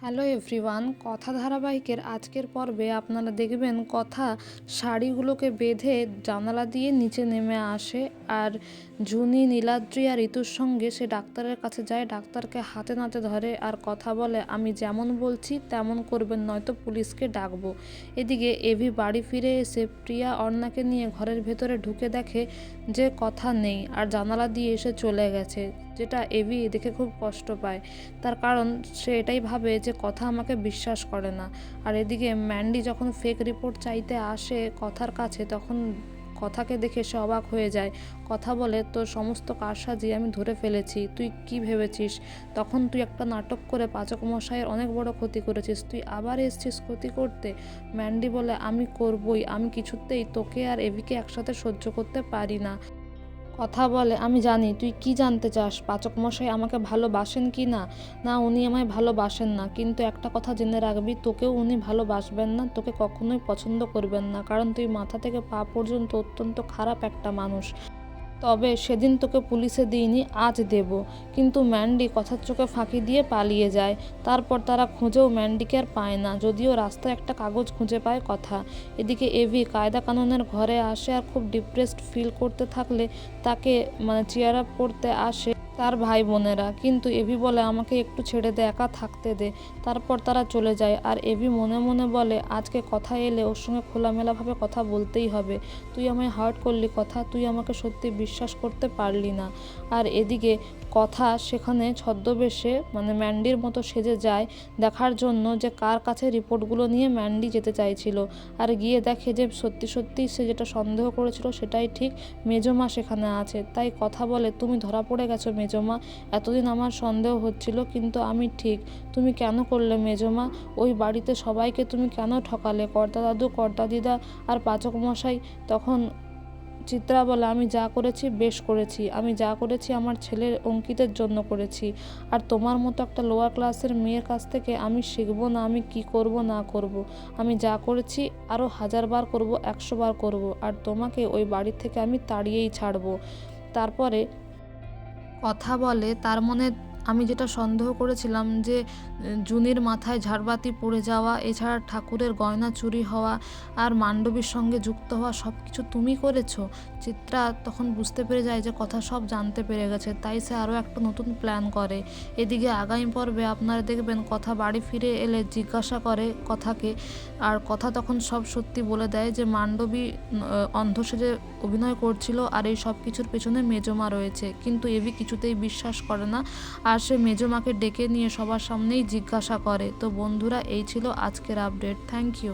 Hello everyone, কথা ধারাবাহিকের আজকের পর্বে আপনারা দেখবেন কথা শাড়িগুলোকে বেঁধে জানালা দিয়ে নিচে নেমে আসে। আর জুনি, নীলাদ্রি আর ঋতুর সঙ্গে সে ডাক্তারের কাছে যায়, ডাক্তারকে হাতে নাতে ধরে আর কথা বলে, আমি যেমন বলছি তেমন করবেন, নয়তো পুলিশকে ডাকবো। এদিকে এভি বাড়ি ফিরে এসে প্রিয়া অর্ণাকে নিয়ে ঘরের ভেতরে ঢুকে দেখে যে কথা নেই আর জানালা দিয়ে এসে চলে গেছে, যেটা এভি দেখে খুব কষ্ট পায়। তার কারণ সে এটাই ভাবে যে কথা আমাকে বিশ্বাস করে না। আর এদিকে ম্যান্ডি যখন ফেক রিপোর্ট চাইতে আসে কথার কাছে, তখন কথাকে দেখে সে অবাক হয়ে যায়। কথা বলে, তোর সমস্ত কারসাজি আমি ধরে ফেলেছি, তুই কি ভেবেছিস? তখন তুই একটা নাটক করে পাচক মশাইয়ের অনেক বড় ক্ষতি করেছিস, তুই আবার এসছিস ক্ষতি করতে। ম্যান্ডি বলে, আমি করবই, আমি কিছুতেই তোকে আর এভিকে একসাথে সহ্য করতে পারি না। কথা বলে, আমি জানি তুই কি জানতে চাস, পাচক মশাই আমাকে ভালোবাসেন কি না। না, উনি আমায় ভালোবাসেন না, কিন্তু একটা কথা জেনে রাখবি, তোকেও উনি ভালোবাসবেন না, তোকে কখনোই পছন্দ করবেন না, কারণ তুই মাথা থেকে পা পর্যন্ত অত্যন্ত খারাপ একটা মানুষ। তবে সেদিন তোকে পুলিশে দিইনি, আজ দেব। কিন্তু ম্যান্ডি কথার চোখে ফাঁকি দিয়ে পালিয়ে যায়। তারপর তারা খুঁজেও ম্যান্ডিকে আর পায় না, যদিও রাস্তায় একটা কাগজ খুঁজে পায় কথা। এদিকে এভি কায়দা কানুনের ঘরে আসে আর খুব ডিপ্রেসড ফিল করতে থাকলে তাকে চিয়ার আপ করতে আসে তার ভাই বোনেরা। কিন্তু এভি বলে, আমাকে একটু ছেড়ে দে, একা থাকতে দে। তারপর তারা চলে যায় আর এভি মনে মনে বলে, আজকে কথা এলে ওর সঙ্গে খোলামেলাভাবে কথা বলতেই হবে। তুই আমায় হার্ট করলি কথা, তুই আমাকে সত্যি বিশ্বাস করতে পারলি না। আর এদিকে কথা সেখানে ছদ্মবেশে ম্যান্ডির মতো সেজে যায় দেখার জন্য যে কার কাছে রিপোর্টগুলো নিয়ে ম্যান্ডি যেতে চাইছিল। আর গিয়ে দেখে যে সত্যি সত্যি সে যেটা সন্দেহ করেছিল সেটাই ঠিক, মেজমা সেখানে আছে। তাই কথা বলে, তুমি ধরা পড়ে গেছো মেজমা, এতদিন আমার সন্দেহ হচ্ছিল কিন্তু আমি ঠিক। তুমি কেন করলে মেজমা? ওই বাড়িতে সবাইকে তুমি কেন ঠকালে? কর্তা দাদু, কর্তা দিদা আর পাচক মশাই। তখন চিত্রা বলে, আমি যা করেছি বেশ করেছি, আমি যা করেছি আমার ছেলের অঙ্কিতের জন্য করেছি। আর তোমার মতো একটা লোয়ার ক্লাসের মেয়ের কাছ থেকে আমি শিখবো না আমি কি করব না করব। আমি যা করেছি আরও 1000 বার করব, 100 বার করব, আর তোমাকে ওই বাড়ি থেকে আমি তাড়িয়েই ছাড়বো। তারপরে কথা বলে, তার মনে আমি যেটা সন্দেহ করেছিলাম যে জুনির মাথায় ঝাড়বাতি পড়ে যাওয়া, এছাড়া ঠাকুরের গয়না চুরি হওয়া আর মান্ডবীর সঙ্গে যুক্ত হওয়া, সব কিছু তুমি করেছো। চিত্রা তখন বুঝতে পেরে যায় যে কথা সব জানতে পেরে গেছে, তাই সে আরও একটা নতুন প্ল্যান করে। এদিকে আগামী পর্বে আপনারা দেখবেন কথা বাড়ি ফিরে এলে জিজ্ঞাসা করে কথাকে, আর কথা তখন সব সত্যি বলে দেয় যে মান্ডবী অন্ধ সেজে অভিনয় করছিল আর এই সব কিছুর পেছনে মেজমা রয়েছে। কিন্তু এভি কিছুতেই বিশ্বাস করে না আর সে মেজমাকে ডেকে নিয়ে সবার সামনেই জিজ্ঞাসা করে। তো বন্ধুরা, এই ছিল আজকের আপডেট। Thank you.